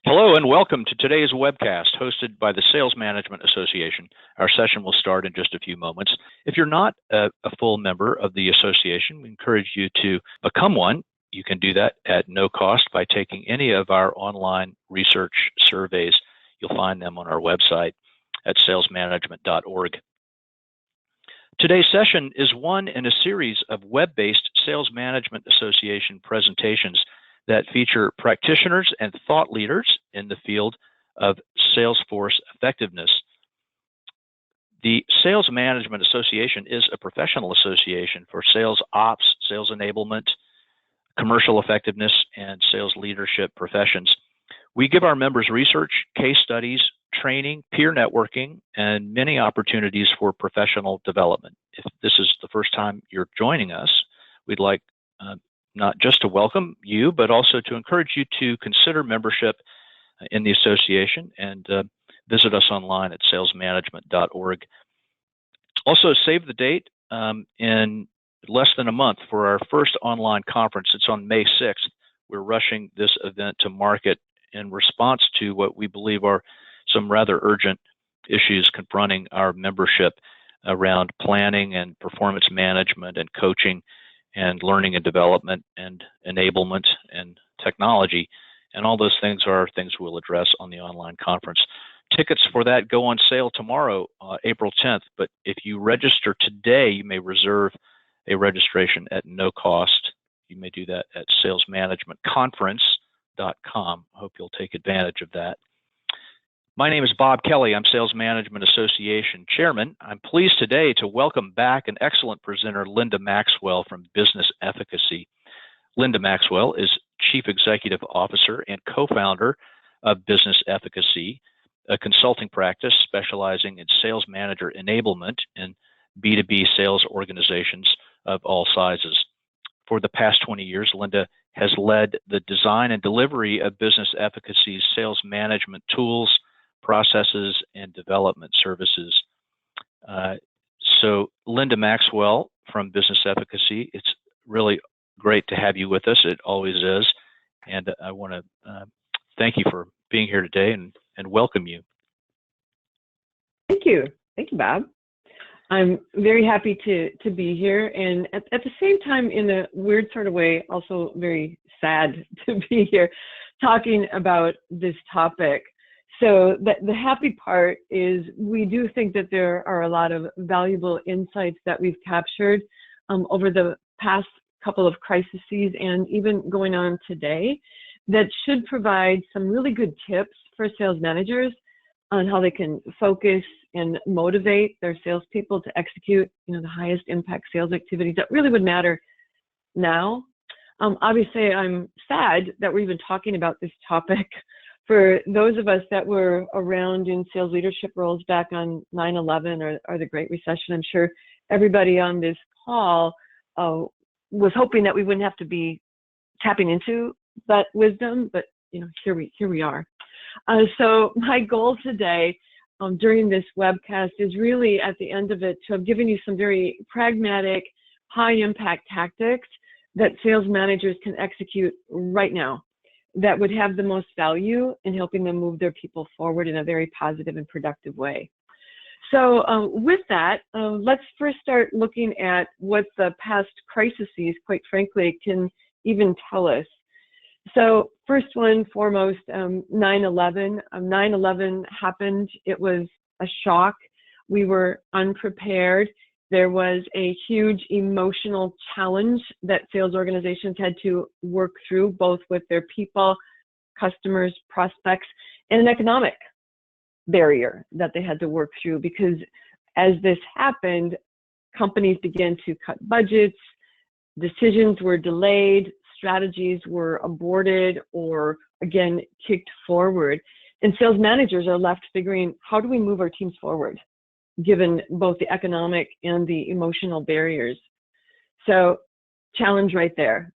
Hello and welcome to today's webcast hosted by the Sales Management Association. Our session will start in just a few moments. If you're not a full member of the association, we encourage you to become one. You can do that at no cost by taking any of our online research surveys. You'll find them on our website at salesmanagement.org. Today's session is one in a series of web-based Sales Management Association presentations that feature practitioners and thought leaders in the field of Salesforce effectiveness. The Sales Management Association is a professional association for sales ops, sales enablement, commercial effectiveness, and sales leadership professions. We give our members research, case studies, training, peer networking, and many opportunities for professional development. If this is the first time you're joining us, we'd like not just to welcome you, but also to encourage you to consider membership in the association and visit us online at salesmanagement.org. Also, save the date in less than a month for our first online conference. It's on May 6th. We're rushing this event to market in response to what we believe are some rather urgent issues confronting our membership around planning and performance management and coaching and learning and development and enablement and technology. And all those things are things we'll address on the online conference. Tickets for that go on sale tomorrow, April 10th. But if you register today, you may reserve a registration at no cost. You may do that at salesmanagementconference.com. I hope you'll take advantage of that. My name is Bob Kelly. I'm Sales Management Association Chairman. I'm pleased today to welcome back an excellent presenter, Linda Maxwell from Business Efficacy. Linda Maxwell is Chief Executive Officer and co-founder of Business Efficacy, a consulting practice specializing in sales manager enablement in B2B sales organizations of all sizes. For the past 20 years, Linda has led the design and delivery of Business Efficacy's sales management tools, processes, and development services. So Linda Maxwell from Business Efficacy, it's really great to have you with us. It always is. And I want to thank you for being here today and welcome you. Thank you. Thank you, Bob. I'm very happy to be here, and at the same time, in a weird sort of way, also very sad to be here talking about this topic. So the happy part is we do think that there are a lot of valuable insights that we've captured over the past couple of crises and even going on today that should provide some really good tips for sales managers on how they can focus and motivate their salespeople to execute, the highest impact sales activities that really would matter now. Obviously, I'm sad that we're even talking about this topic. For those of us that were around in sales leadership roles back on 9/11 or the Great Recession, I'm sure everybody on this call was hoping that we wouldn't have to be tapping into that wisdom, but here we are. So my goal today during this webcast is really at the end of it to have given you some very pragmatic, high impact tactics that sales managers can execute right now that would have the most value in helping them move their people forward in a very positive and productive way. So with that, let's first start looking at what the past crises, quite frankly, can even tell us. So first one foremost, 9/11. 9/11 happened. It was a shock. We were unprepared. There was a huge emotional challenge that sales organizations had to work through, both with their people, customers, prospects, and an economic barrier that they had to work through, because as this happened, companies began to cut budgets, decisions were delayed, strategies were aborted or, again, kicked forward. And sales managers are left figuring, how do we move our teams forward, given both the economic and the emotional barriers? So challenge right there.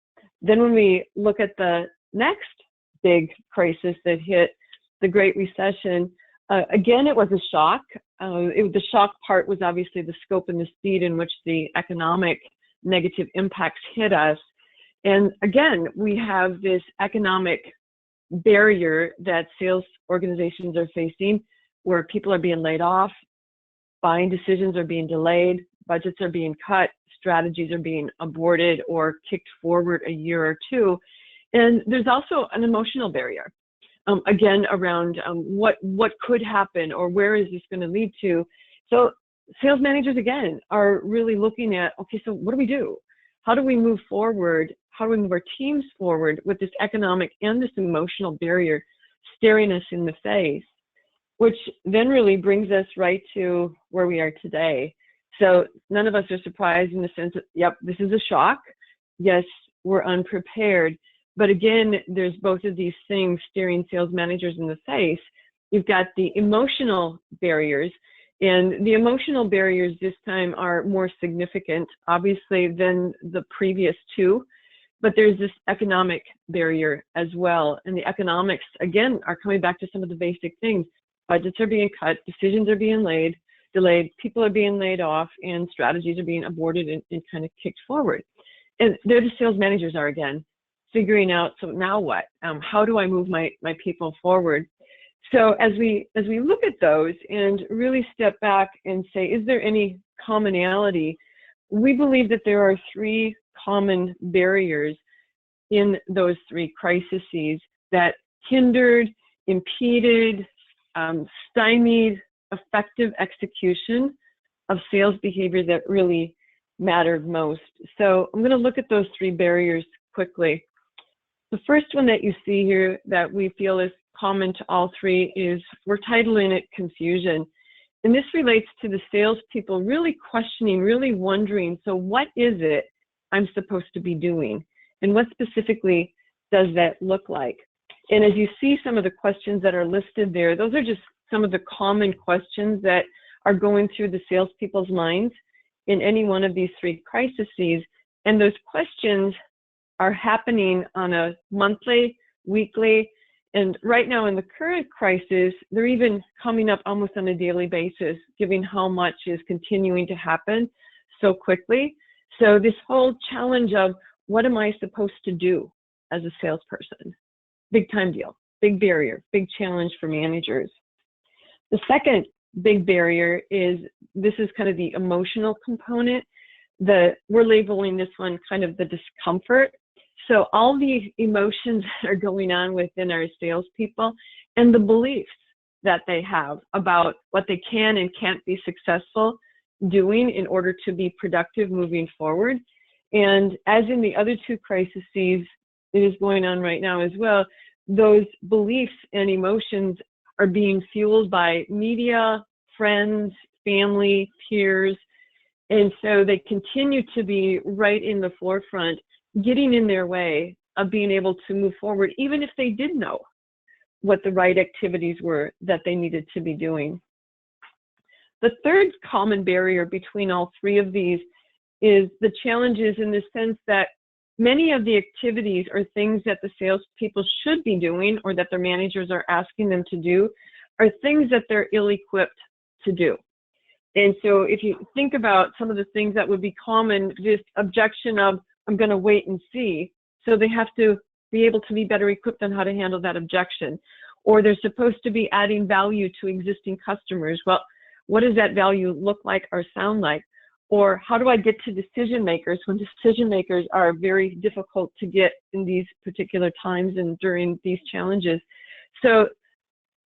Then when we look at the next big crisis that hit, the Great Recession, again, it was a shock. The shock part was obviously the scope and the speed in which the economic negative impacts hit us. And again, we have this economic barrier that sales organizations are facing, where people are being laid off, buying decisions are being delayed, budgets are being cut, strategies are being aborted or kicked forward a year or two. And there's also an emotional barrier, again, around what could happen or where is this going to lead to. So sales managers, again, are really looking at, okay, so what do we do? How do we move forward? How do we move our teams forward with this economic and this emotional barrier staring us in the face? Which then really brings us right to where we are today. So none of us are surprised in the sense that, yep, this is a shock. Yes, we're unprepared. But again, there's both of these things staring sales managers in the face. You've got the emotional barriers, and the emotional barriers this time are more significant, obviously, than the previous two. But there's this economic barrier as well. And the economics, again, are coming back to some of the basic things. Budgets are being cut, decisions are being delayed, people are being laid off, and strategies are being aborted and kind of kicked forward. And there the sales managers are again, figuring out, so now what? How do I move my people forward? So as we look at those and really step back and say, is there any commonality? We believe that there are three common barriers in those three crises that hindered, impeded, stymied effective execution of sales behavior that really mattered most. So I'm going to look at those three barriers quickly. The first one that you see here that we feel is common to all three is, we're titling it confusion. And this relates to the salespeople really questioning, really wondering, so what is it I'm supposed to be doing? And what specifically does that look like? And as you see some of the questions that are listed there, those are just some of the common questions that are going through the salespeople's minds in any one of these three crises. And those questions are happening on a monthly, weekly, and right now in the current crisis, they're even coming up almost on a daily basis, given how much is continuing to happen so quickly. So this whole challenge of what am I supposed to do as a salesperson? Big time deal, big barrier, big challenge for managers. The second big barrier is, this is kind of the emotional component. We're labeling this one kind of the discomfort. So all the emotions that are going on within our salespeople and the beliefs that they have about what they can and can't be successful doing in order to be productive moving forward. And as in the other two crises that is going on right now as well, those beliefs and emotions are being fueled by media, friends, family, peers. And so they continue to be right in the forefront, getting in their way of being able to move forward, even if they did know what the right activities were that they needed to be doing. The third common barrier between all three of these is the challenges in the sense that many of the activities or things that the salespeople should be doing or that their managers are asking them to do are things that they're ill-equipped to do. And so if you think about some of the things that would be common, this objection of, I'm going to wait and see. So they have to be able to be better equipped on how to handle that objection. Or they're supposed to be adding value to existing customers. Well, what does that value look like or sound like? Or how do I get to decision makers when decision makers are very difficult to get in these particular times and during these challenges? So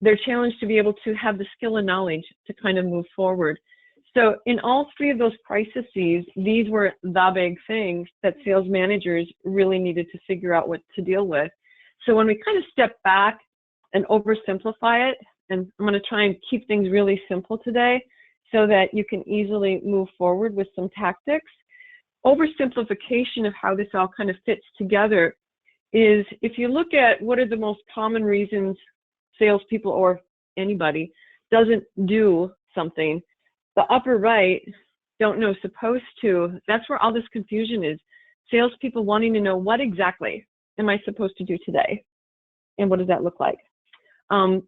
they're challenged to be able to have the skill and knowledge to kind of move forward. So in all three of those crises, these were the big things that sales managers really needed to figure out what to deal with. So when we kind of step back and oversimplify it, and I'm going to try and keep things really simple today so that you can easily move forward with some tactics. Oversimplification of how this all kind of fits together is, if you look at what are the most common reasons salespeople or anybody doesn't do something, the upper right, don't know supposed to, that's where all this confusion is. Salespeople wanting to know, what exactly am I supposed to do today? And what does that look like?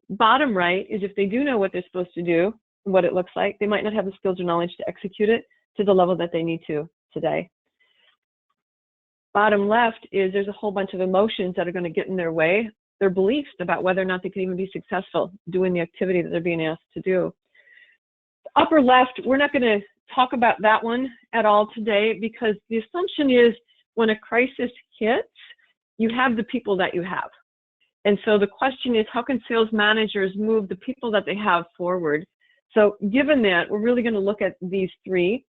Bottom right is, if they do know what they're supposed to do, what it looks like, they might not have the skills or knowledge to execute it to the level that they need to today. Bottom left is, there's a whole bunch of emotions that are going to get in their way their beliefs about whether or not they can even be successful doing the activity that they're being asked to do. Upper left, we're not going to talk about that one at all today, because the assumption is when a crisis hits, you have the people that you have. And so the question is, how can sales managers move the people that they have forward? So given that, we're really going to look at these three.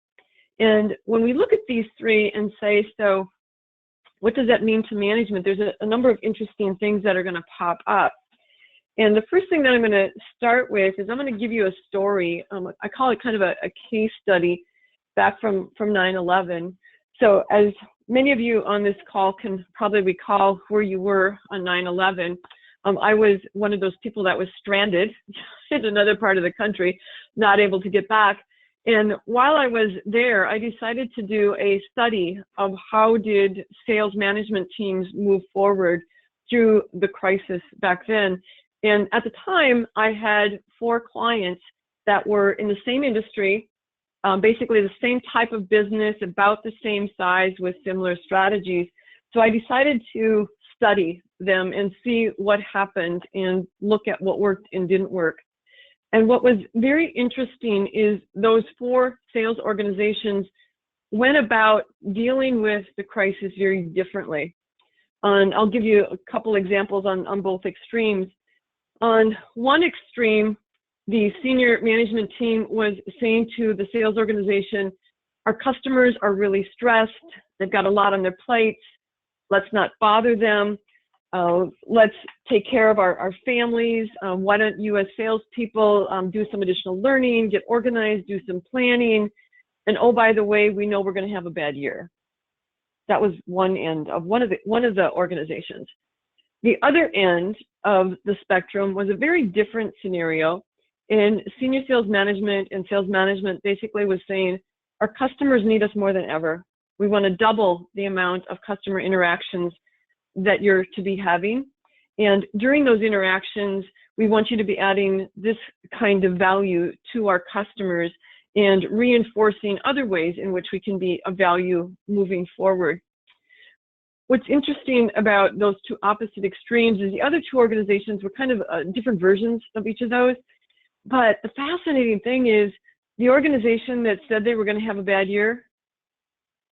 And when we look at these three and say, so what does that mean to management? There's a number of interesting things that are going to pop up. And the first thing that I'm going to start with is I'm going to give you a story. I call it kind of a case study back from 9/11. So as many of you on this call can probably recall where you were on 9/11, I was one of those people that was stranded in another part of the country, not able to get back. And while I was there, I decided to do a study of how did sales management teams move forward through the crisis back then. And at the time, I had 4 clients that were in the same industry, basically the same type of business, about the same size with similar strategies. So I decided to study them and see what happened and look at what worked and didn't work. And what was very interesting is those 4 sales organizations went about dealing with the crisis very differently. And I'll give you a couple examples on both extremes. On one extreme, the senior management team was saying to the sales organization, our customers are really stressed, they've got a lot on their plates, let's not bother them, let's take care of our families, why don't you as salespeople do some additional learning, get organized, do some planning, and oh, by the way, we know we're going to have a bad year. That was one end of one of the organizations. The other end of the spectrum was a very different scenario, and senior sales management and sales management basically was saying, our customers need us more than ever. We want to double the amount of customer interactions that you're to be having. And during those interactions, we want you to be adding this kind of value to our customers and reinforcing other ways in which we can be of value moving forward. What's interesting about those 2 opposite extremes is the other 2 organizations were kind of different versions of each of those. But the fascinating thing is the organization that said they were going to have a bad year,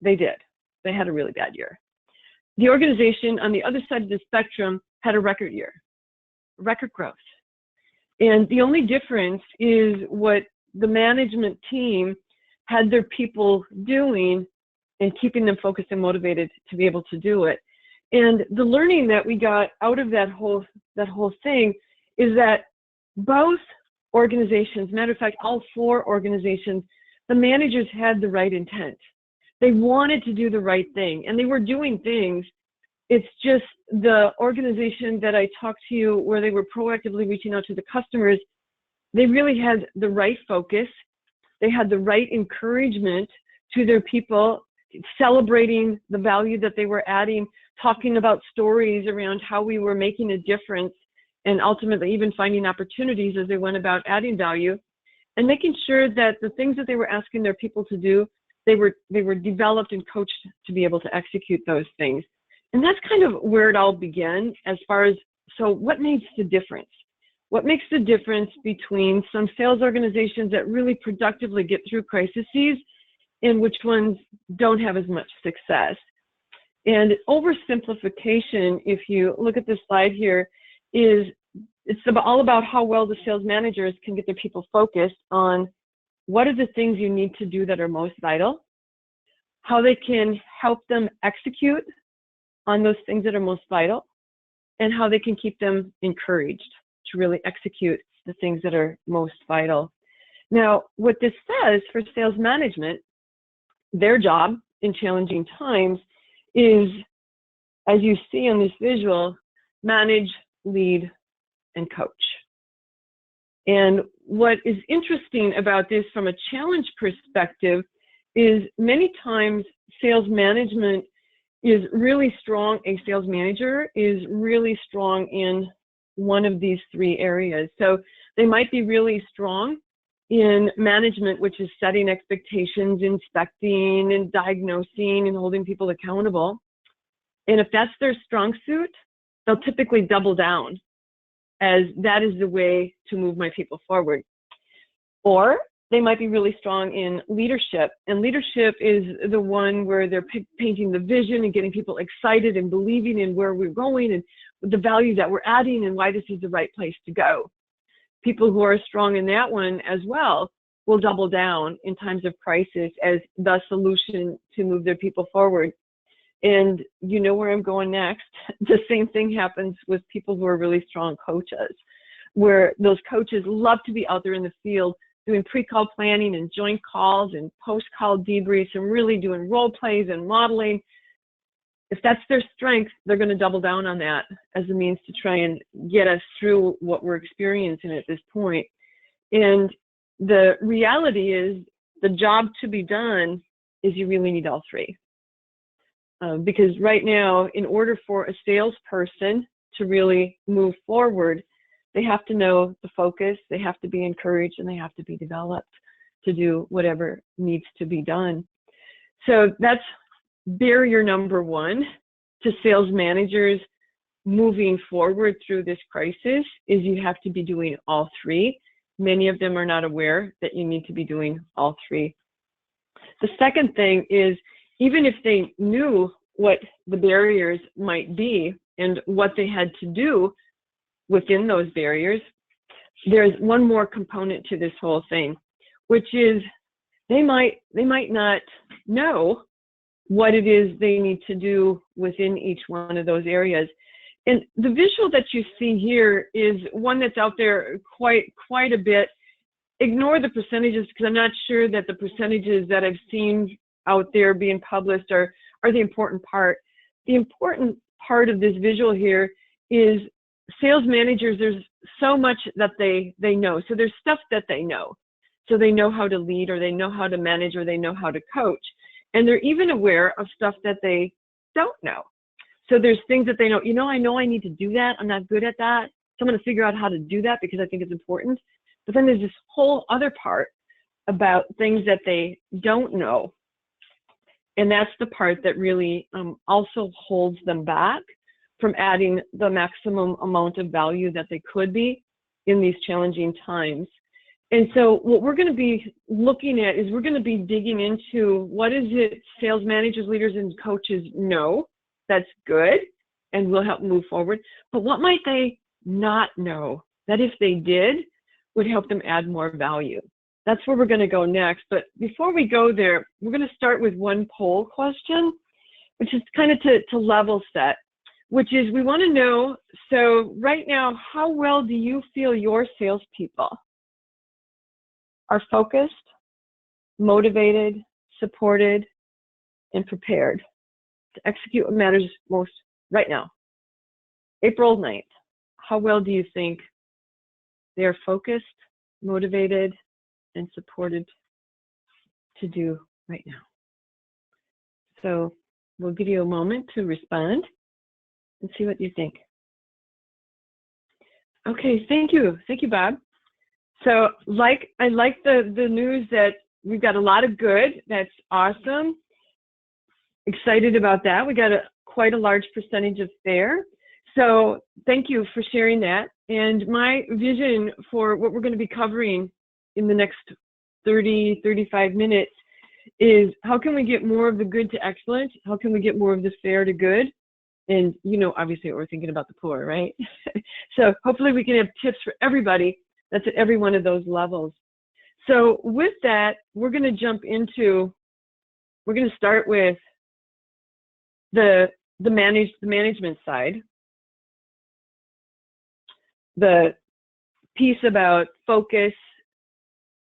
they did. They had a really bad year. The organization on the other side of the spectrum had a record year, record growth. And the only difference is what the management team had their people doing and keeping them focused and motivated to be able to do it. And the learning that we got out of that whole thing is that both organizations, matter of fact, all 4 organizations, the managers had the right intent. They wanted to do the right thing, and they were doing things. It's just the organization that I talked to you where they were proactively reaching out to the customers, they really had the right focus. They had the right encouragement to their people, celebrating the value that they were adding, talking about stories around how we were making a difference, and ultimately even finding opportunities as they went about adding value, and making sure that the things that they were asking their people to do, they were developed and coached to be able to execute those things. And that's kind of where it all began as far as, so what makes the difference? What makes the difference between some sales organizations that really productively get through crises and which ones don't have as much success? And oversimplification, if you look at this slide here, is it's all about how well the sales managers can get their people focused on what are the things you need to do that are most vital, how they can help them execute on those things that are most vital, and how they can keep them encouraged to really execute the things that are most vital. Now, what this says for sales management, their job in challenging times is, as you see on this visual, manage, lead, and coach. And what is interesting about this from a challenge perspective is many times sales management is really strong, a sales manager is really strong in one of these 3 areas. So they might be really strong in management, which is setting expectations, inspecting, and diagnosing, and holding people accountable. And if that's their strong suit, they'll typically double down as that is the way to move my people forward. Or they might be really strong in leadership, and leadership is the one where they're painting the vision and getting people excited and believing in where we're going and the value that we're adding and why this is the right place to go. People who are strong in that one as well will double down in times of crisis as the solution to move their people forward. And you know where I'm going next. The same thing happens with people who are really strong coaches, where those coaches love to be out there in the field doing pre-call planning and joint calls and post-call debriefs and really doing role plays and modeling. If that's their strength, they're going to double down on that as a means to try and get us through what we're experiencing at this point. And the reality is the job to be done is you really need all three. Because right now, in order for a salesperson to really move forward, they have to know the focus, they have to be encouraged, and they have to be developed to do whatever needs to be done. So that's barrier number one to sales managers moving forward through this crisis, is you have to be doing all three. Many of them are not aware that you need to be doing all three. The second thing is, even if they knew what the barriers might be and what they had to do within those barriers, there's one more component to this whole thing, which is they might not know what it is they need to do within each one of those areas. And the visual that you see here is one that's out there quite a bit. Ignore the percentages, because I'm not sure that the percentages that I've seen out there being published are the important part. The important part of this visual here is sales managers, there's so much that they know. So there's stuff that they know. So they know how to lead, or they know how to manage, or they know how to coach. And they're even aware of stuff that they don't know. So there's things that they know, I know I need to do that. I'm not good at that. So I'm going to figure out how to do that because I think it's important. But then there's this whole other part about things that they don't know. And that's the part that really also holds them back from adding the maximum amount of value that they could be in these challenging times. And so what we're going to be looking at is we're going to be digging into what is it sales managers, leaders, and coaches know that's good and will help move forward, but what might they not know that if they did would help them add more value? That's where we're going to go next. But before we go there, we're going to start with one poll question, which is kind of to level set, which is we want to know, so right now, how well do you feel your salespeople are focused, motivated, supported, and prepared to execute what matters most right now? April 9th, how well do you think they are focused, motivated, and supported to do right now? So we'll give you a moment to respond and see what you think. Okay, thank you, Bob. So I like the news that we've got a lot of good. That's awesome. Excited about that. We got quite a large percentage of fair. So thank you for sharing that. And my vision for what we're going to be covering in the next 35 minutes is how can we get more of the good to excellent? How can we get more of the fair to good? And obviously we're thinking about the poor, right? So hopefully we can have tips for everybody that's at every one of those levels. So with that, we're going to start with the management side. The piece about focus,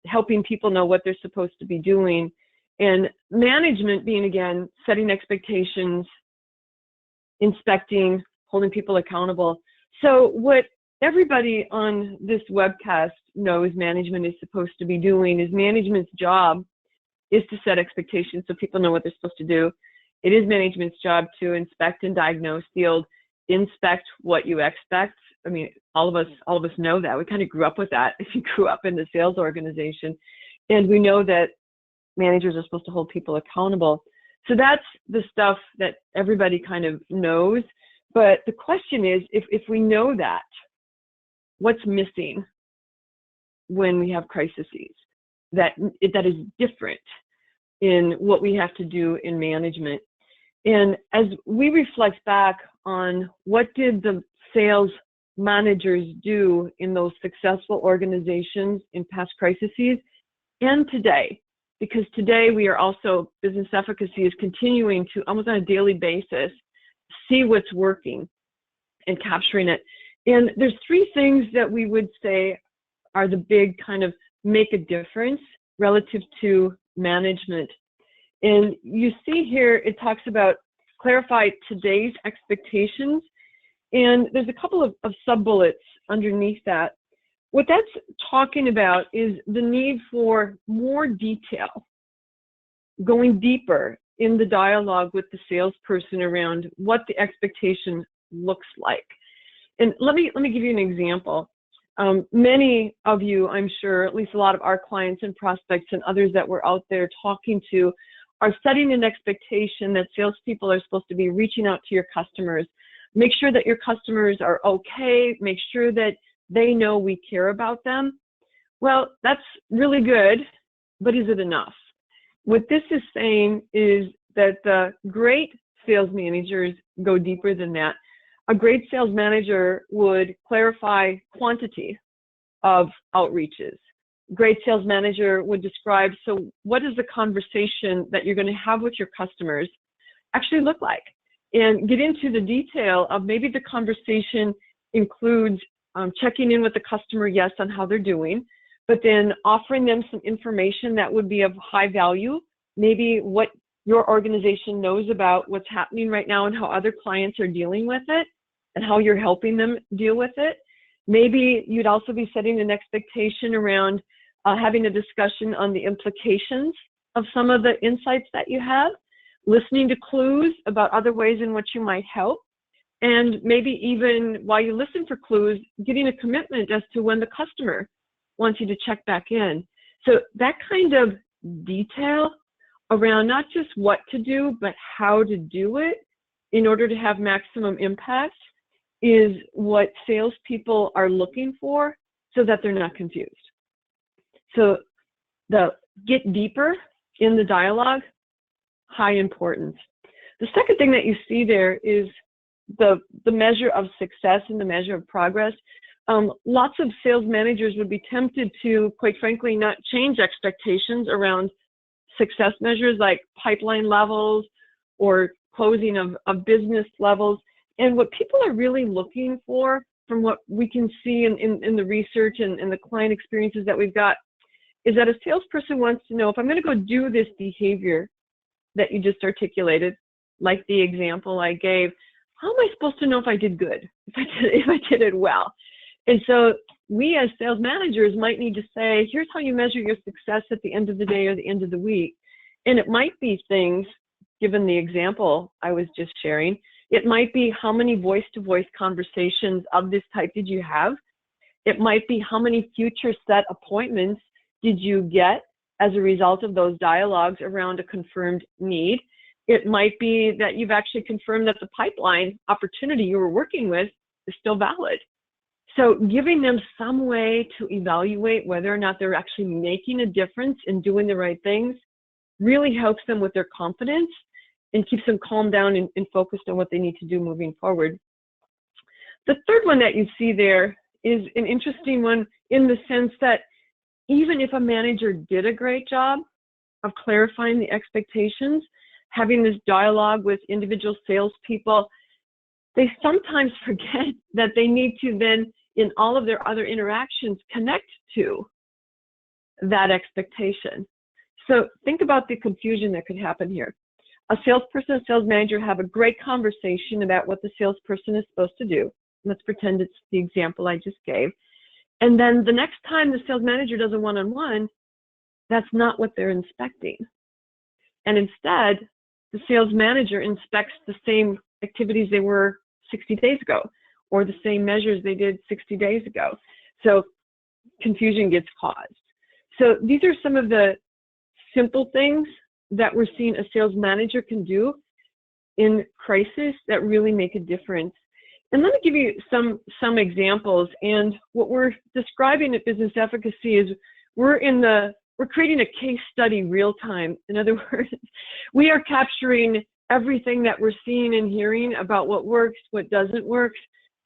helping people know what they're supposed to be doing, and management being, again, setting expectations, inspecting, holding people accountable. So what everybody on this webcast knows management is supposed to be doing is management's job is to set expectations so people know what they're supposed to do. It is management's job to inspect and diagnose the old inspect what you expect. I mean, all of us know that. We kind of grew up with that if you grew up in the sales organization. And we know that managers are supposed to hold people accountable. So that's the stuff that everybody kind of knows. But the question is, if we know that, what's missing when we have crises that is different in what we have to do in management? And as we reflect back on what did the sales managers do in those successful organizations in past crises and today, because today we are also, business efficacy is continuing to almost on a daily basis see what's working and capturing it. And there's three things that we would say are the big kind of make a difference relative to management. And you see here, it talks about clarify today's expectations. And there's a couple of sub-bullets underneath that. What that's talking about is the need for more detail, going deeper in the dialogue with the salesperson around what the expectation looks like. And let me give you an example. Many of you, I'm sure, at least a lot of our clients and prospects and others that we're out there talking to, are setting an expectation that salespeople are supposed to be reaching out to your customers. Make sure that your customers are okay. Make sure that they know we care about them. Well, that's really good, but is it enough? What this is saying is that the great sales managers go deeper than that. A great sales manager would clarify quantity of outreaches. A great sales manager would describe, so what is the conversation that you're going to have with your customers actually look like? And get into the detail of maybe the conversation includes checking in with the customer, yes, on how they're doing, but then offering them some information that would be of high value, maybe what your organization knows about what's happening right now and how other clients are dealing with it and how you're helping them deal with it. Maybe you'd also be setting an expectation around having a discussion on the implications of some of the insights that you have, listening to clues about other ways in which you might help, and maybe even while you listen for clues, getting a commitment as to when the customer wants you to check back in. So that kind of detail around not just what to do, but how to do it in order to have maximum impact is what salespeople are looking for so that they're not confused. So the get deeper in the dialogue, high importance. The second thing that you see there is the measure of success and the measure of progress. Lots of sales managers would be tempted to, quite frankly, not change expectations around success measures like pipeline levels or closing of business levels. And what people are really looking for, from what we can see in the research and the client experiences that we've got, is that a salesperson wants to know, if I'm going to go do this behavior that you just articulated, like the example I gave, how am I supposed to know if I did good, if I did it well? And so we as sales managers might need to say, here's how you measure your success at the end of the day or the end of the week. And it might be things, given the example I was just sharing, it might be how many voice-to-voice conversations of this type did you have? It might be how many future set appointments did you get as a result of those dialogues around a confirmed need? It might be that you've actually confirmed that the pipeline opportunity you were working with is still valid. So giving them some way to evaluate whether or not they're actually making a difference in doing the right things really helps them with their confidence and keeps them calmed down and focused on what they need to do moving forward. The third one that you see there is an interesting one in the sense that even if a manager did a great job of clarifying the expectations, having this dialogue with individual salespeople, they sometimes forget that they need to then, in all of their other interactions, connect to that expectation. So think about the confusion that could happen here. A salesperson, a sales manager have a great conversation about what the salesperson is supposed to do. Let's pretend it's the example I just gave. And then the next time the sales manager does a one-on-one, that's not what they're inspecting. And instead, the sales manager inspects the same activities they were 60 days ago, or the same measures they did 60 days ago. So confusion gets caused. So these are some of the simple things that we're seeing a sales manager can do in crisis that really make a difference. And let me give you some examples. And what we're describing at Business Efficacy is we're creating a case study real time. In other words, we are capturing everything that we're seeing and hearing about what works, what doesn't work.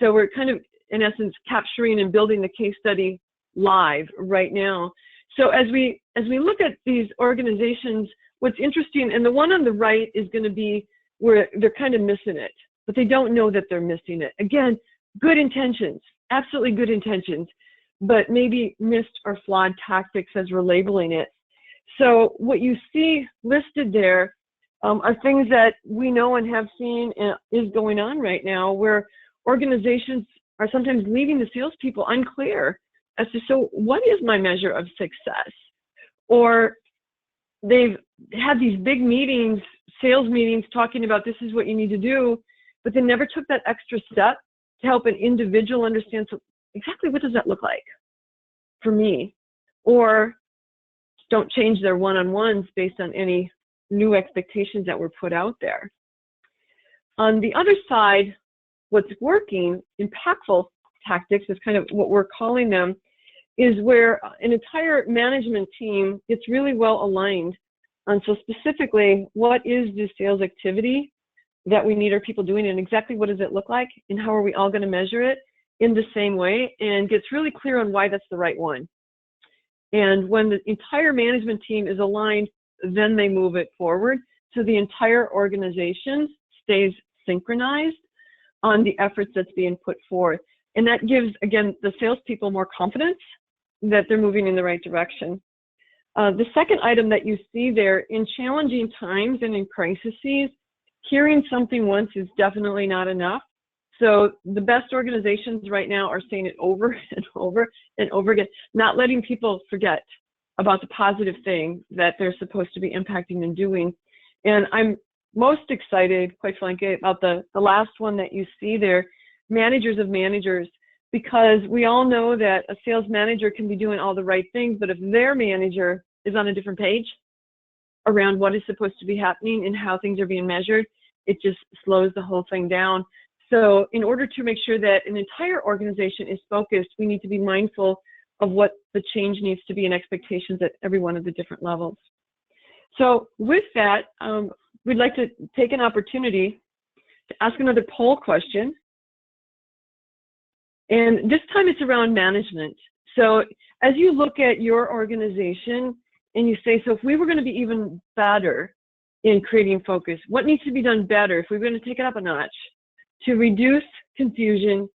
So we're kind of, in essence, capturing and building the case study live right now. So as we look at these organizations, what's interesting, and the one on the right is going to be where they're kind of missing it, but they don't know that they're missing it. Again, good intentions, absolutely good intentions, but maybe missed or flawed tactics as we're labeling it. So what you see listed there are things that we know and have seen is going on right now, where organizations are sometimes leaving the salespeople unclear as to, so what is my measure of success? Or they've had these big meetings, sales meetings, talking about this is what you need to do, but they never took that extra step to help an individual understand, so exactly what does that look like for me? Or don't change their one-on-ones based on any new expectations that were put out there. On the other side, what's working, impactful tactics is kind of what we're calling them, is where an entire management team gets really well aligned on, so specifically, what is the sales activity that we need our people doing, and exactly what does it look like, and how are we all going to measure it in the same way, and gets really clear on why that's the right one. And when the entire management team is aligned, then they move it forward, so the entire organization stays synchronized on the efforts that's being put forth. And that gives, again, the salespeople more confidence that they're moving in the right direction. The second item that you see there, in challenging times and in crises, hearing something once is definitely not enough. So the best organizations right now are saying it over and over and over again, not letting people forget about the positive thing that they're supposed to be impacting and doing. And I'm most excited, quite frankly, about the last one that you see there, managers of managers, because we all know that a sales manager can be doing all the right things, but if their manager is on a different page around what is supposed to be happening and how things are being measured, it just slows the whole thing down. So in order to make sure that an entire organization is focused, we need to be mindful of what the change needs to be and expectations at every one of the different levels. So with that, we'd like to take an opportunity to ask another poll question. And this time it's around management. So as you look at your organization and you say, so if we were going to be even better in creating focus, what needs to be done better if we're going to take it up a notch to reduce confusion,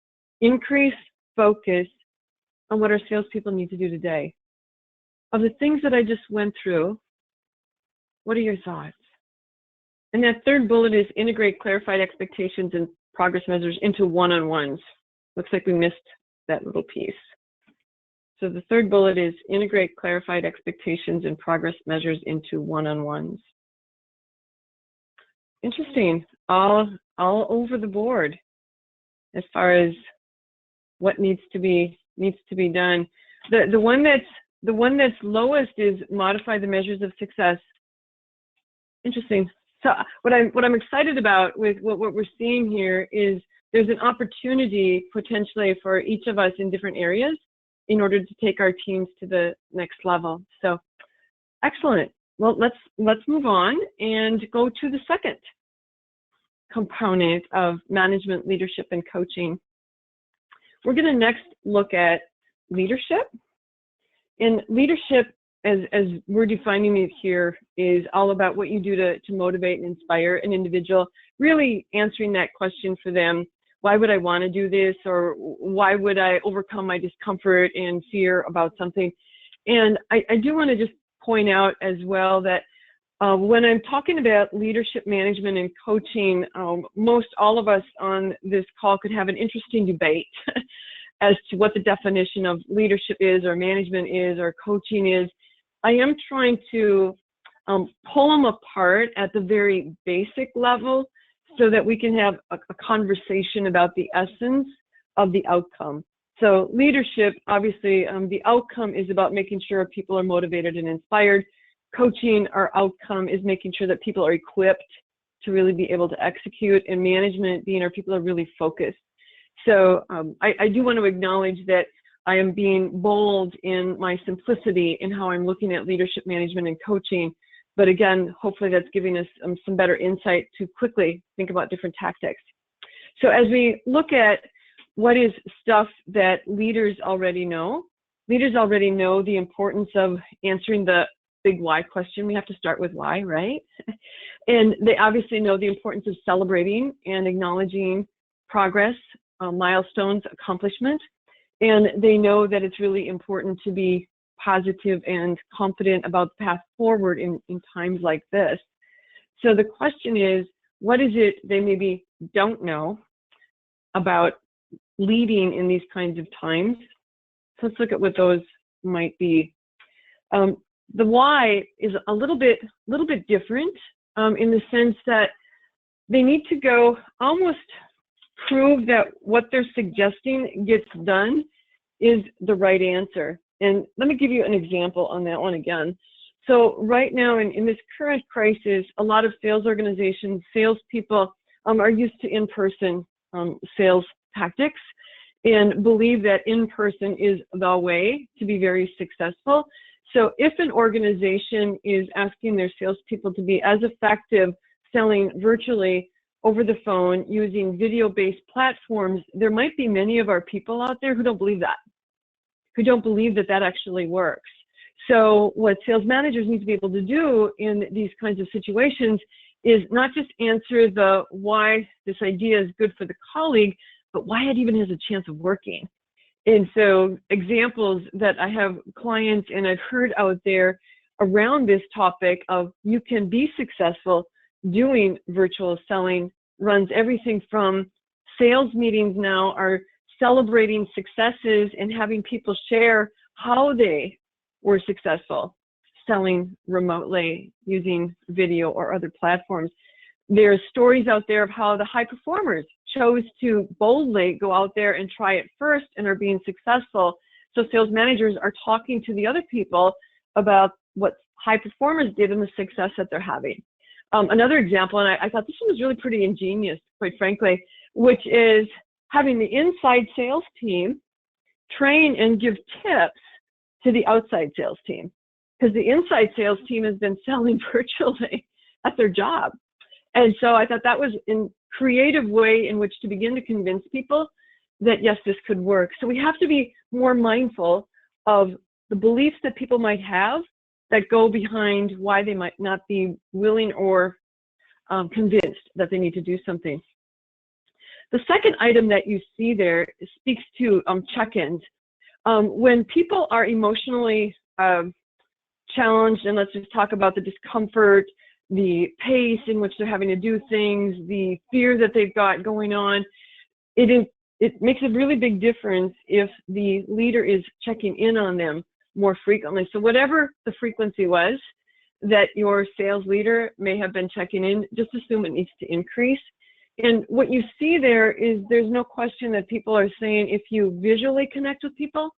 increase focus on what our salespeople need to do today? Of the things that I just went through, what are your thoughts? And that third bullet is integrate clarified expectations and progress measures into one-on-ones. Looks like we missed that little piece. So the third bullet is integrate clarified expectations and progress measures into one-on-ones. Interesting, all over the board as far as what needs to be done. The one that's lowest is modify the measures of success. Interesting. So what I'm excited about with what we're seeing here is there's an opportunity potentially for each of us in different areas in order to take our teams to the next level. So excellent. Well, let's move on and go to the second component of management, leadership, and coaching. We're going to next look at leadership. And leadership, as we're defining it here, is all about what you do to motivate and inspire an individual, really answering that question for them. Why would I want to do this? Or why would I overcome my discomfort and fear about something? And I do want to just point out as well that when I'm talking about leadership management and coaching, most all of us on this call could have an interesting debate as to what the definition of leadership is, or management is, or coaching is. I am trying to pull them apart at the very basic level so that we can have a conversation about the essence of the outcome. So leadership, obviously, the outcome is about making sure people are motivated and inspired. Coaching, our outcome is making sure that people are equipped to really be able to execute, and management being our people are really focused. So I do want to acknowledge that I am being bold in my simplicity in how I'm looking at leadership management and coaching. But again, hopefully that's giving us some better insight to quickly think about different tactics. So as we look at what is stuff that leaders already know the importance of answering the big why question. We have to start with why, right? And they obviously know the importance of celebrating and acknowledging progress, milestones, accomplishment. And they know that it's really important to be positive and confident about the path forward in times like this. So the question is, what is it they maybe don't know about leading in these kinds of times? So let's look at what those might be. The why is a little bit different in the sense that they need to go almost prove that what they're suggesting gets done is the right answer. And let me give you an example on that one again. So right now in this current crisis, a lot of sales organizations, salespeople are used to in-person sales tactics and believe that in-person is the way to be very successful. So if an organization is asking their salespeople to be as effective selling virtually over the phone using video-based platforms, there might be many of our people out there who don't believe that, who don't believe that that actually works. So what sales managers need to be able to do in these kinds of situations is not just answer the why this idea is good for the colleague, but why it even has a chance of working. And so examples that I have clients and I've heard out there around this topic of you can be successful doing virtual selling runs everything from sales meetings now are celebrating successes and having people share how they were successful selling remotely using video or other platforms. There's stories out there of how the high performers chose to boldly go out there and try it first and are being successful. So sales managers are talking to the other people about what high performers did and the success that they're having. Another example, and I thought this one was really pretty ingenious, quite frankly, which is having the inside sales team train and give tips to the outside sales team, because the inside sales team has been selling virtually at their job. And so I thought that was a creative way in which to begin to convince people that, yes, this could work. So we have to be more mindful of the beliefs that people might have that go behind why they might not be willing or convinced that they need to do something. The second item that you see there speaks to check-ins. When people are emotionally challenged, and let's just talk about the discomfort, the pace in which they're having to do things, the fear that they've got going on, it makes a really big difference if the leader is checking in on them more frequently. So whatever the frequency was that your sales leader may have been checking in, just assume it needs to increase. And what you see there is there's no question that people are saying if you visually connect with people,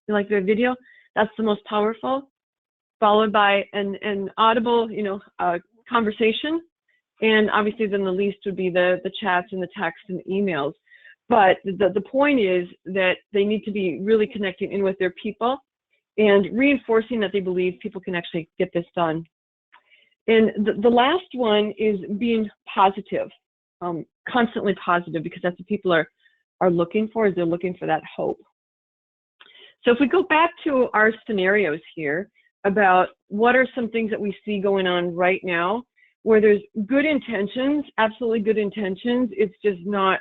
like their video, that's the most powerful, followed by an audible, conversation. And obviously then the least would be the chats and the texts and the emails. But the point is that they need to be really connecting in with their people and reinforcing that they believe people can actually get this done. And the last one is being positive, constantly positive, because that's what people are looking for, is they're looking for that hope. So if we go back to our scenarios here about what are some things that we see going on right now where there's good intentions, absolutely good intentions, it's just not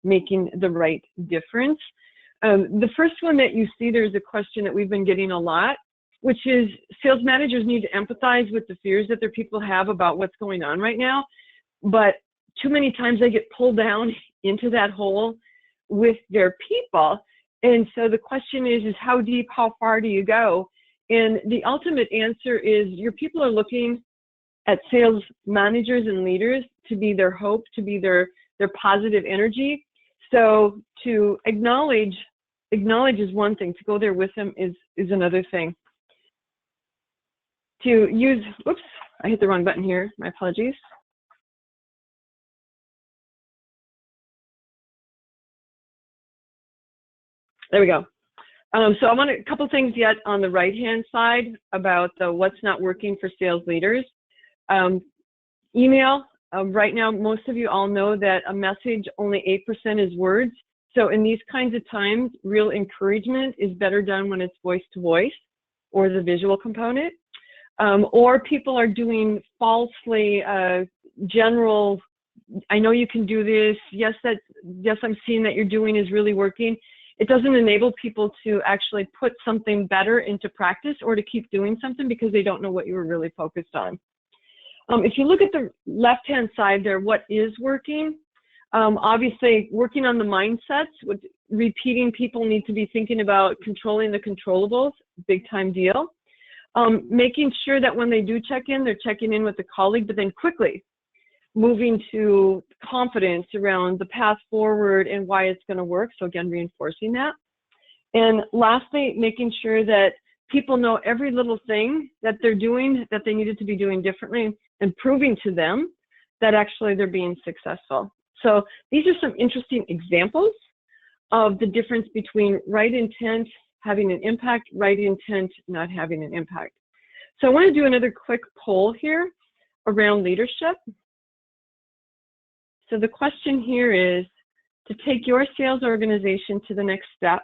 making the right difference. The first one that you see, there's a question that we've been getting a lot, which is sales managers need to empathize with the fears that their people have about what's going on right now. But too many times they get pulled down into that hole with their people. And so the question is how deep, how far do you go? And the ultimate answer is your people are looking at sales managers and leaders to be their hope, to be their positive energy. So to acknowledge is one thing, to go there with them is another thing. To use, oops, I hit the wrong button here, my apologies. There we go. So I want a couple things yet on the right-hand side about what's not working for sales leaders. Email. Right now, most of you all know that a message, only 8% is words. So in these kinds of times, real encouragement is better done when it's voice-to-voice or the visual component. Or people are doing falsely general, I know you can do this, yes, I'm seeing that you're doing is really working. It doesn't enable people to actually put something better into practice or to keep doing something because they don't know what you were really focused on. If you look at the left-hand side there, what is working? Obviously, working on the mindsets, with repeating, people need to be thinking about controlling the controllables, big time deal. Making sure that when they do check in, they're checking in with the colleague, but then quickly moving to confidence around the path forward and why it's going to work. So again, reinforcing that. And lastly, making sure that people know every little thing that they're doing that they needed to be doing differently and proving to them that actually they're being successful. So these are some interesting examples of the difference between right intent having an impact, right intent not having an impact. So I want to do another quick poll here around leadership. So the question here is to take your sales organization to the next step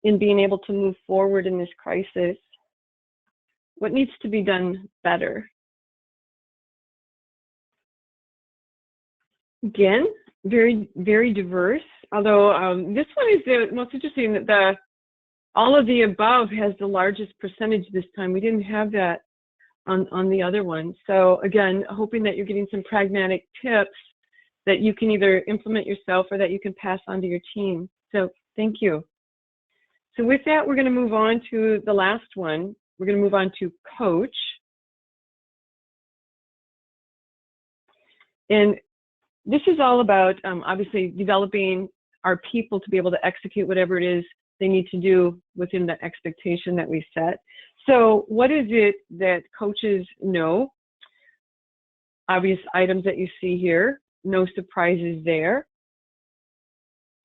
in being able to move forward in this crisis. What needs to be done better? Again, very, very diverse. Although this one is the most interesting. That all of the above has the largest percentage this time. We didn't have that on the other one. So again, hoping that you're getting some pragmatic tips that you can either implement yourself or that you can pass on to your team. So thank you. So with that, we're going to move on to the last one. We're going to move on to coach. And this is all about, obviously, developing our people to be able to execute whatever it is they need to do within the expectation that we set. So what is it that coaches know? Obvious items that you see here, no surprises there.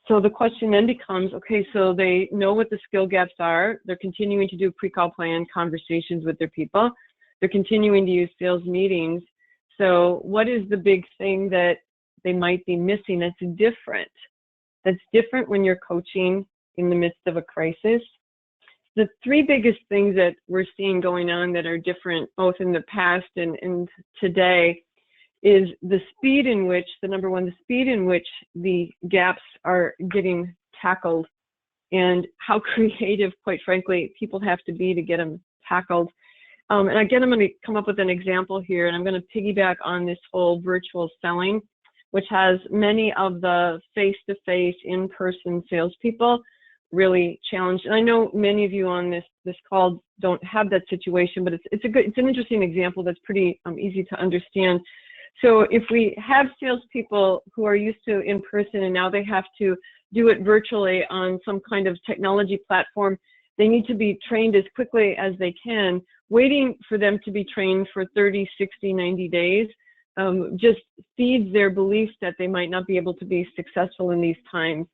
So the question then becomes, okay, so they know what the skill gaps are. They're continuing to do pre-call plan conversations with their people. They're continuing to use sales meetings. So what is the big thing that they might be missing that's different? That's different when you're coaching in the midst of a crisis. The three biggest things that we're seeing going on that are different both in the past and today is the speed in which, the number one, the speed in which the gaps are getting tackled and how creative, quite frankly, people have to be to get them tackled. And again, I'm going to come up with an example here, and I'm going to piggyback on this whole virtual selling, which has many of the face-to-face, in-person salespeople really challenged. And I know many of you on this call don't have that situation, but it's an interesting example that's pretty easy to understand. So if we have salespeople who are used to in-person and now they have to do it virtually on some kind of technology platform, they need to be trained as quickly as they can. Waiting for them to be trained for 30, 60, 90 days just feeds their beliefs that they might not be able to be successful in these times.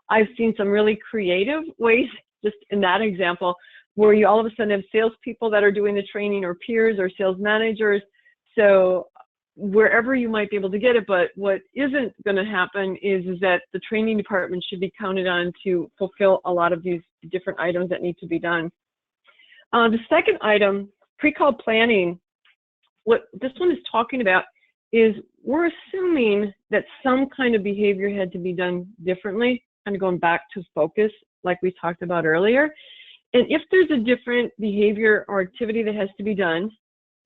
I've seen some really creative ways, just in that example, where you all of a sudden have salespeople that are doing the training or peers or sales managers. So wherever you might be able to get it, but what isn't going to happen is that the training department should be counted on to fulfill a lot of these different items that need to be done. The second item, pre-call planning, what this one is talking about is we're assuming that some kind of behavior had to be done differently, kind of going back to focus like we talked about earlier. And if there's a different behavior or activity that has to be done,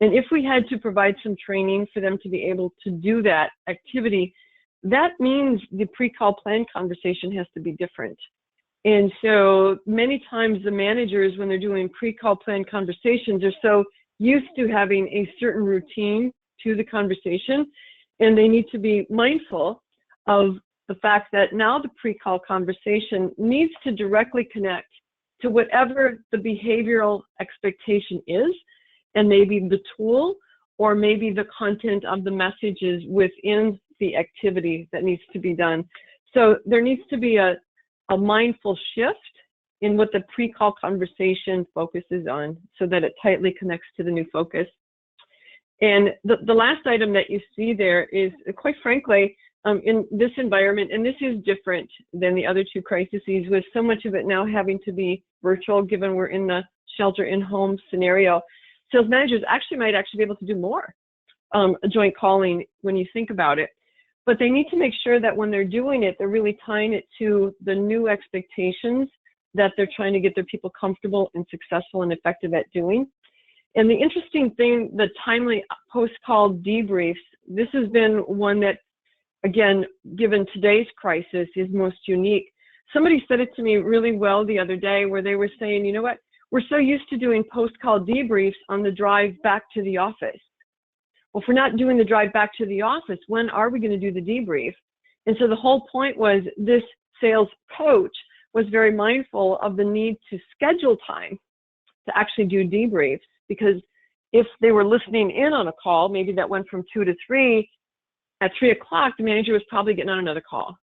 and if we had to provide some training for them to be able to do that activity, that means the pre-call plan conversation has to be different. And so many times the managers, when they're doing pre-call plan conversations, are so used to having a certain routine to the conversation, and they need to be mindful of the fact that now the pre-call conversation needs to directly connect to whatever the behavioral expectation is, and maybe the tool or maybe the content of the messages within the activity that needs to be done. So there needs to be a a mindful shift in what the pre-call conversation focuses on so that it tightly connects to the new focus. And the last item that you see there is, quite frankly, in this environment, and this is different than the other two crises, with so much of it now having to be virtual, given we're in the shelter-in-home scenario, sales managers might be able to do more joint calling when you think about it. But they need to make sure that when they're doing it, they're really tying it to the new expectations that they're trying to get their people comfortable and successful and effective at doing. And the interesting thing, the timely post-call debriefs, this has been one that, again, given today's crisis, is most unique. Somebody said it to me really well the other day, where they were saying, you know what, we're so used to doing post-call debriefs on the drive back to the office. Well, if we're not doing the drive back to the office, when are we going to do the debrief? And so the whole point was, this sales coach was very mindful of the need to schedule time to actually do debriefs, because if they were listening in on a call, maybe that went from 2 to 3, at 3 o'clock, the manager was probably getting on another call.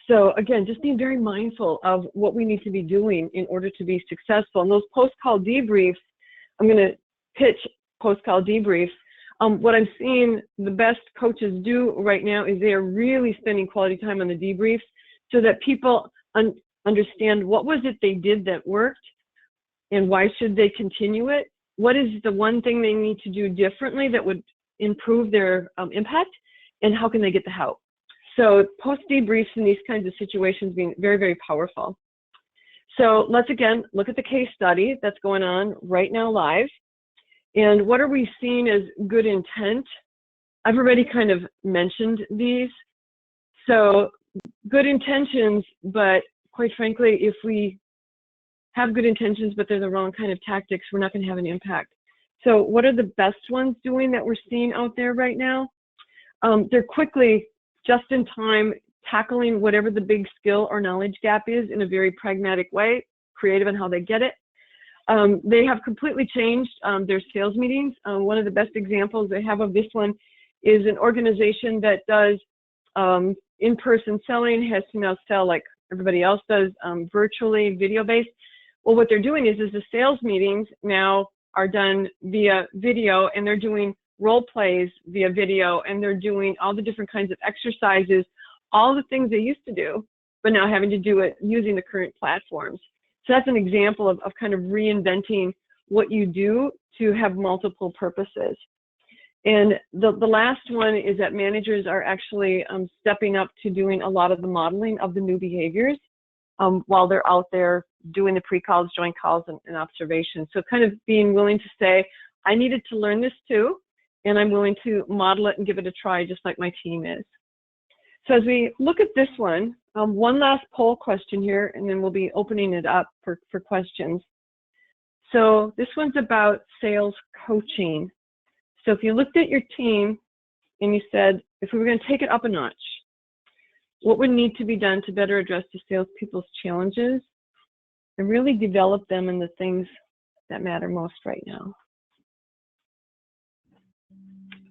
So again, just being very mindful of what we need to be doing in order to be successful. And those post-call debriefs, I'm going to pitch post-call debriefs. What I'm seeing the best coaches do right now is they are really spending quality time on the debriefs so that people understand what was it they did that worked and why should they continue it. What is the one thing they need to do differently that would improve their impact, and how can they get the help? So post debriefs in these kinds of situations being very, very powerful. So let's again look at the case study that's going on right now live. And what are we seeing as good intent? I've already kind of mentioned these. So good intentions, but quite frankly, if we have good intentions, but they're the wrong kind of tactics, we're not going to have an impact. So what are the best ones doing that we're seeing out there right now? They're quickly, just in time, tackling whatever the big skill or knowledge gap is in a very pragmatic way, creative in how they get it. They have completely changed their sales meetings. One of the best examples they have of this one is an organization that does in-person selling, has to now sell like everybody else does, virtually, video-based. Well, what they're doing is the sales meetings now are done via video, and they're doing role plays via video, and they're doing all the different kinds of exercises, all the things they used to do, but now having to do it using the current platforms. So that's an example of kind of reinventing what you do to have multiple purposes. And the last one is that managers are actually stepping up to doing a lot of the modeling of the new behaviors while they're out there doing the pre-calls, joint calls, and observations. So kind of being willing to say, I needed to learn this too, and I'm willing to model it and give it a try just like my team is. So as we look at this one last poll question here, and then we'll be opening it up for questions. So this one's about sales coaching. So if you looked at your team and you said, if we were going to take it up a notch, what would need to be done to better address the salespeople's challenges and really develop them in the things that matter most right now?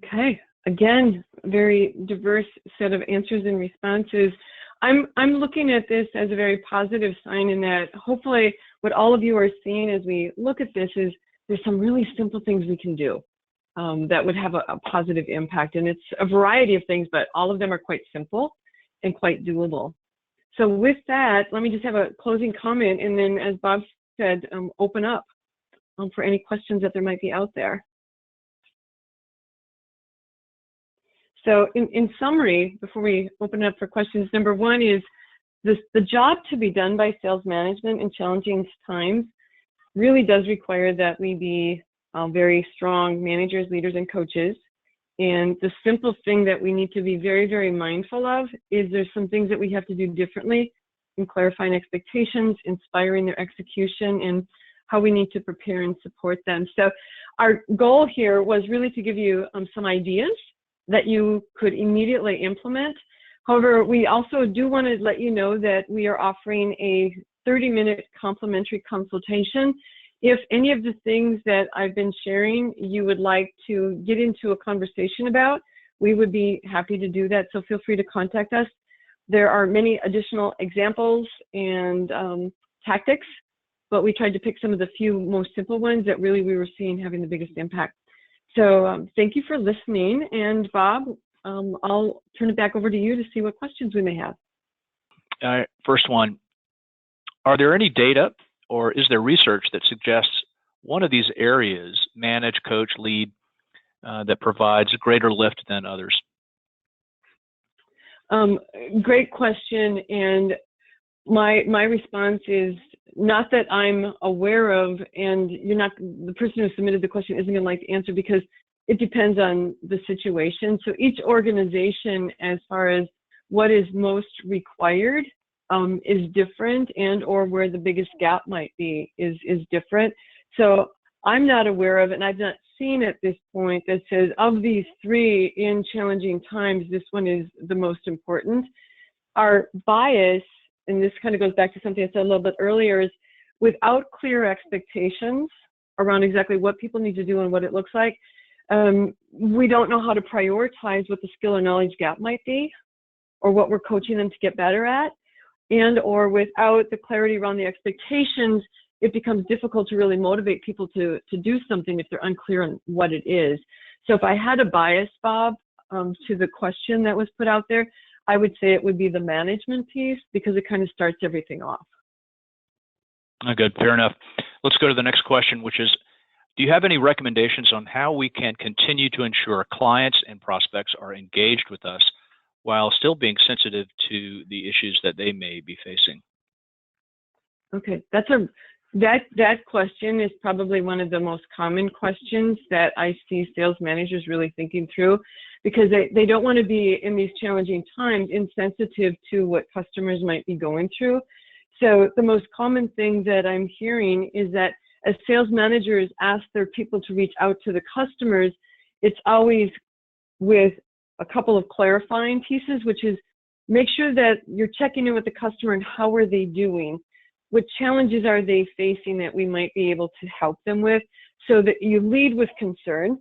Okay, again, very diverse set of answers and responses. I'm looking at this as a very positive sign, in that hopefully what all of you are seeing as we look at this is there's some really simple things we can do that would have a positive impact. And it's a variety of things, but all of them are quite simple and quite doable. So with that, let me just have a closing comment, and then, as Bob said, open up for any questions that there might be out there. So in summary, before we open it up for questions, number one is the job to be done by sales management in challenging times really does require that we be very strong managers, leaders, and coaches. And the simple thing that we need to be very, very mindful of is there's some things that we have to do differently in clarifying expectations, inspiring their execution, and how we need to prepare and support them. So our goal here was really to give you some ideas that you could immediately implement. However, we also do want to let you know that we are offering a 30-minute complimentary consultation. If any of the things that I've been sharing you would like to get into a conversation about, we would be happy to do that. So feel free to contact us. There are many additional examples and tactics, but we tried to pick some of the few most simple ones that really we were seeing having the biggest impact. So thank you for listening. And Bob, I'll turn it back over to you to see what questions we may have. First one, are there any data or is there research that suggests one of these areas, manage, coach, lead, that provides greater lift than others? Great question. And my response is not that I'm aware of, and the person who submitted the question isn't going to like to answer because it depends on the situation. So each organization, as far as what is most required, is different, and or where the biggest gap might be is different. So I'm not aware of, and I've not seen at this point that says of these three in challenging times, this one is the most important. Our bias, and this kind of goes back to something I said a little bit earlier, is without clear expectations around exactly what people need to do and what it looks like, we don't know how to prioritize what the skill or knowledge gap might be, or what we're coaching them to get better at, and or without the clarity around the expectations, it becomes difficult to really motivate people to do something if they're unclear on what it is. So if I had a bias, Bob, to the question that was put out there, I would say it would be the management piece because it kind of starts everything off. Good, fair enough. Let's go to the next question, which is, do you have any recommendations on how we can continue to ensure clients and prospects are engaged with us while still being sensitive to the issues that they may be facing? Okay, that question is probably one of the most common questions that I see sales managers really thinking through, because they don't want to be in these challenging times insensitive to what customers might be going through. So the most common thing that I'm hearing is that as sales managers ask their people to reach out to the customers, it's always with a couple of clarifying pieces, which is make sure that you're checking in with the customer and how are they doing? What challenges are they facing that we might be able to help them with, so that you lead with concern.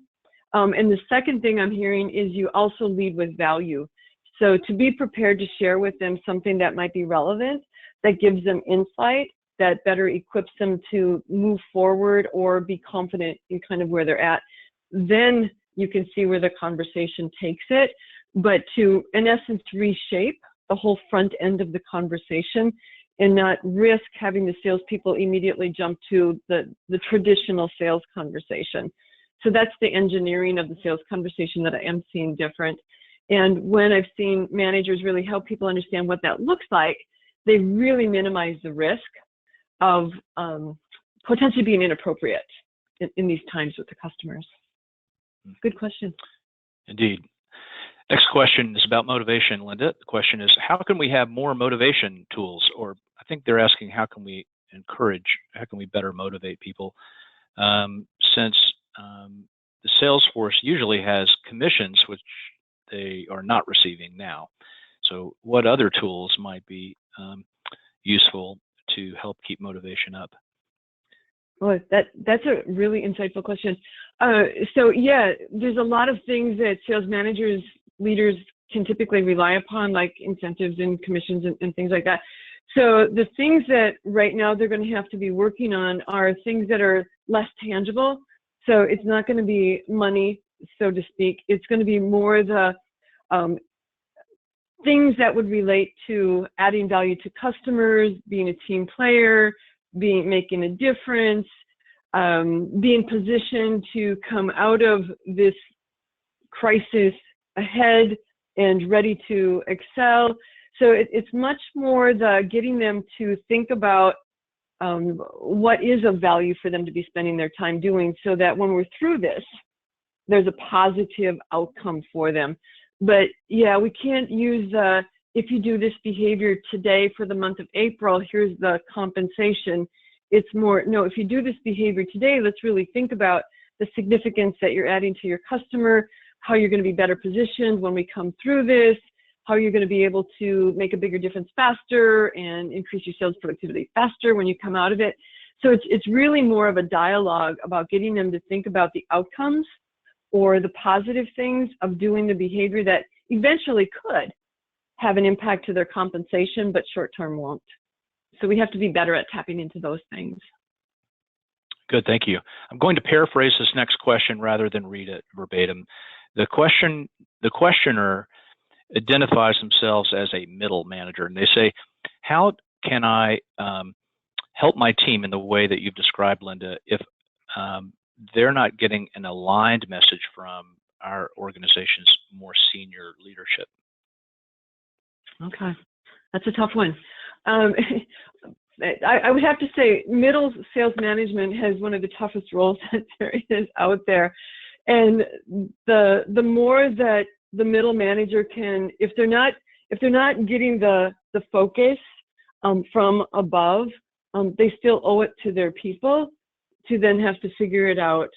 And the second thing I'm hearing is you also lead with value. So to be prepared to share with them something that might be relevant, that gives them insight, that better equips them to move forward or be confident in kind of where they're at. Then you can see where the conversation takes it. But to, in essence, reshape the whole front end of the conversation and not risk having the salespeople immediately jump to the traditional sales conversation. So that's the engineering of the sales conversation that I am seeing different. And when I've seen managers really help people understand what that looks like, they really minimize the risk of potentially being inappropriate in these times with the customers. Good question. Indeed. Next question is about motivation, Linda. The question is, how can we have more motivation tools? Or I think they're asking, how can we better motivate people? Since the sales force usually has commissions, which they are not receiving now. So what other tools might be useful to help keep motivation up? Well, that's a really insightful question. So yeah, there's a lot of things that sales managers, leaders can typically rely upon, like incentives and commissions and things like that. So the things that right now they're going to have to be working on are things that are less tangible. So it's not going to be money, so to speak. It's going to be more the things that would relate to adding value to customers, being a team player, making a difference, being positioned to come out of this crisis ahead and ready to excel. So it's much more the getting them to think about what is of value for them to be spending their time doing, so that when we're through this, there's a positive outcome for them. But yeah, we can't use if you do this behavior today for the month of April, here's the compensation. It's more, no, if you do this behavior today, let's really think about the significance that you're adding to your customer, how you're going to be better positioned when we come through this, how you're going to be able to make a bigger difference faster and increase your sales productivity faster when you come out of it. So it's really more of a dialogue about getting them to think about the outcomes or the positive things of doing the behavior that eventually could have an impact to their compensation, but short-term won't. So we have to be better at tapping into those things. Good, thank you. I'm going to paraphrase this next question rather than read it verbatim. The questioner identifies themselves as a middle manager, and they say, how can I help my team in the way that you've described, Linda, if they're not getting an aligned message from our organization's more senior leadership? Okay, that's a tough one. I would have to say middle sales management has one of the toughest roles that there is out there. And the more that the middle manager can, if they're not getting the focus from above, they still owe it to their people to then have to figure it out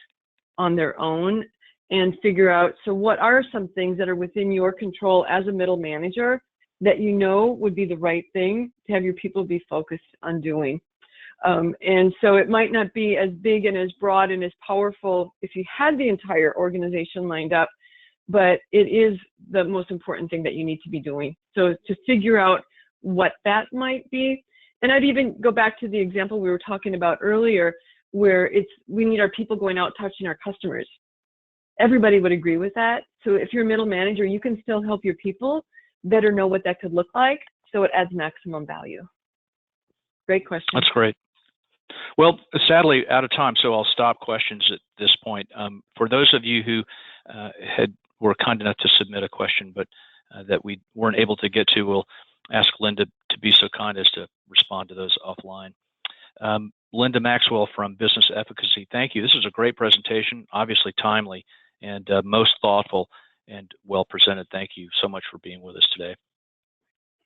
on their own and figure out, so what are some things that are within your control as a middle manager that you know would be the right thing to have your people be focused on doing. And so it might not be as big and as broad and as powerful if you had the entire organization lined up, but it is the most important thing that you need to be doing. So to figure out what that might be, and I'd even go back to the example we were talking about earlier, where we need our people going out touching our customers. Everybody would agree with that. So if you're a middle manager, you can still help your people better know what that could look like, so it adds maximum value. Great question. That's great. Well, sadly, out of time, so I'll stop questions at this point. For those of you who were kind enough to submit a question, but that we weren't able to get to, we'll ask Linda to be so kind as to respond to those offline. Linda Maxwell from Business Efficacy, thank you. This is a great presentation, obviously timely and most thoughtful and well presented. Thank you so much for being with us today.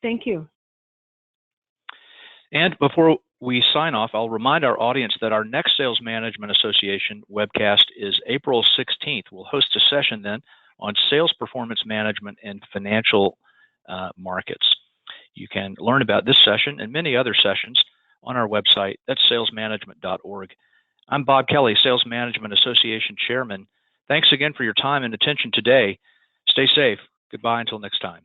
Thank you. And before we sign off, I'll remind our audience that our next Sales Management Association webcast is April 16th. We'll host a session then on sales performance management and financial markets. You can learn about this session and many other sessions on our website. That's salesmanagement.org. I'm Bob Kelly, Sales Management Association Chairman. Thanks again for your time and attention today. Stay safe. Goodbye until next time.